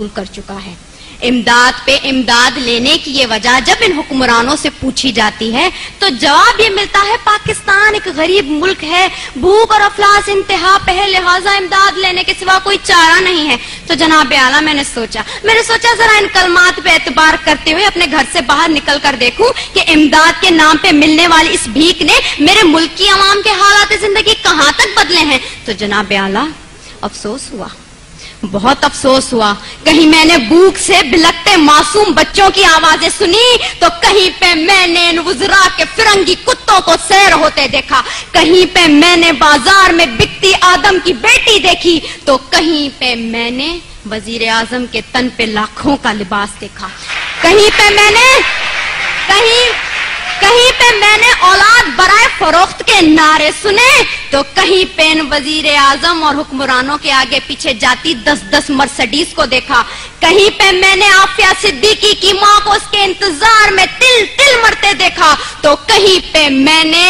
कर चुका है। इमदाद पे इमदाद लेने की ये वजह जब इन हुक्मरानों से पूछी जाती है तो जवाब ये मिलता है पाकिस्तान एक गरीब मुल्क है, भूख और अफलास इंतहा पे है, लिहाजा इमदाद लेने के सिवा कोई चारा नहीं है। तो जनाब आला मैंने सोचा जरा इन कलमात पे एतबार करते हुए अपने घर से बाहर निकल कर देखूं कि इमदाद के नाम पे मिलने वाली इस भीख ने मेरे मुल्क की आवाम के हालात जिंदगी कहां तक बदले हैं। तो जनाब आला अफसोस हुआ, बहुत अफसोस हुआ। कहीं मैंने भूख से बिलखते मासूम बच्चों की आवाजें सुनी तो कहीं पे मैंने इन वुज़रा के फिरंगी कुत्तों को सैर होते देखा, कहीं पे मैंने बाजार में बिकती आदम की बेटी देखी तो कहीं पे मैंने वजीर आजम के तन पे लाखों का लिबास देखा, कहीं पे मैंने औलाद बराए फरोख्त के नारे सुने तो कहीं पे इन वजीर आजम और हुक्मरानों के आगे पीछे जाती 10-10 मर्सिडीज को देखा, कहीं पे मैंने आफिया सिद्दीकी की मां को उसके इंतजार में तिल तिल मरते देखा तो कहीं पे मैंने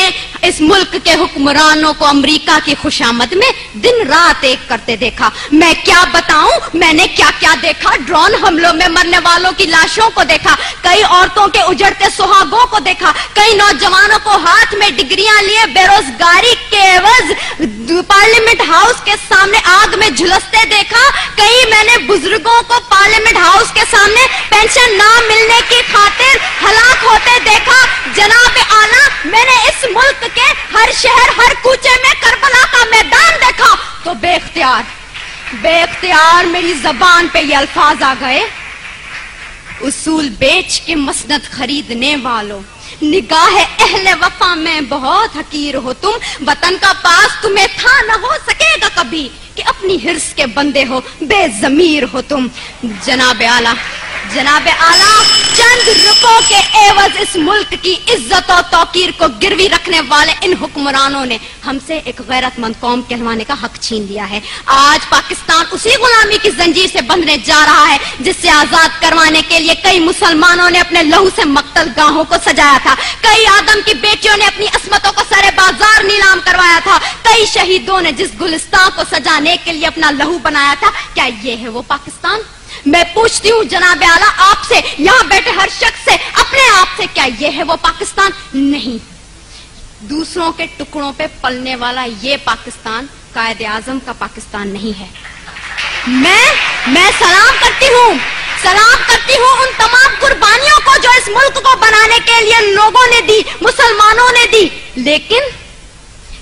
इस मुल्क के हुक्मरानों को अमेरिका की खुशामद में दिन रात एक करते देखा। मैं क्या बताऊं मैंने क्या क्या देखा। ड्रोन हमलों में मरने वालों की लाशों को देखा, कई औरतों के उजड़ते सुहागों को देखा, कई नौजवानों को हाथ में डिग्रियां लिए बेरोजगारी के एवज पार्लियामेंट हाउस के सामने आग में झुलसते देखा, कई मैंने बुजुर्गों को पार्लियामेंट हाउस के सामने पेंशन ना मिलने की खातिर हलाक होते देखा। जनाब आला मैंने इस मुल्क के हर शहर हर कूचे में करबला का मैदान देखा तो बेख्तियार मेरी जबान पे ये अल्फाज आ गए, उसूल बेच के मसनद खरीदने वालों, निगाह अहले वफा में बहुत हकीर हो तुम, वतन का पास तुम्हें था न हो सकेगा कभी कि अपनी हिर्स के बंदे हो, बेजमीर हो तुम। जनाब आला चंद रुपयों के एवज इस मुल्क की इज्जत और तौकीर को गिरवी रखने वाले इन हुक्मरानों ने हमसे एक गैरतमंद कौम कहलवाने का हक छीन लिया है। आज पाकिस्तान उसी गुलामी की जंजीर से बंधने जा रहा है जिससे आजाद करवाने के लिए कई मुसलमानों ने अपने लहू से मक्तल गाहों को सजाया था, कई आदम की बेटियों ने अपनी अस्मतों को सरे बाजार नीलाम करवाया था, कई शहीदों ने जिस गुलिस्तान को सजाने के लिए अपना लहू बनाया था। क्या ये है वो पाकिस्तान? मैं पूछती हूँ जनाब आला आपसे, यहाँ बैठे हर शख्स से, अपने आप से, क्या ये है वो पाकिस्तान? नहीं। दूसरों के टुकड़ों पे पलने वाला ये पाकिस्तान कायदे आजम का पाकिस्तान नहीं है। मैं सलाम करती हूँ उन तमाम कुर्बानियों को जो इस मुल्क को बनाने के लिए लोगों ने दी, मुसलमानों ने दी, लेकिन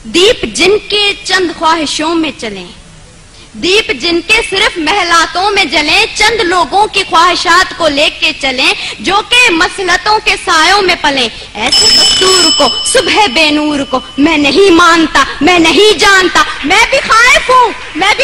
दीप जिनके चंद ख्वाहिशों में चले, दीप जिनके सिर्फ महलातों में जलें, चंद लोगों की ख्वाहिशात को लेके चलें, जो कि मसलतों के सायों में पलें, ऐसे दस्तूर को, सुबह बेनूर को मैं नहीं मानता, मैं नहीं जानता। मैं भी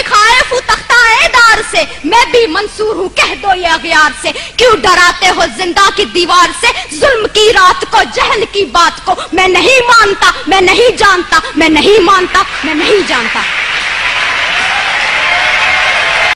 खाइफ हूँ तख्ता-ए-दार से, मैं भी मंसूर हूँ कह दो ये अगयार से। क्यों डराते हो जिंदा की दीवार से, जुल्म की रात को, जहल की बात को मैं नहीं मानता, मैं नहीं जानता, मैं नहीं मानता, मैं नहीं जानता।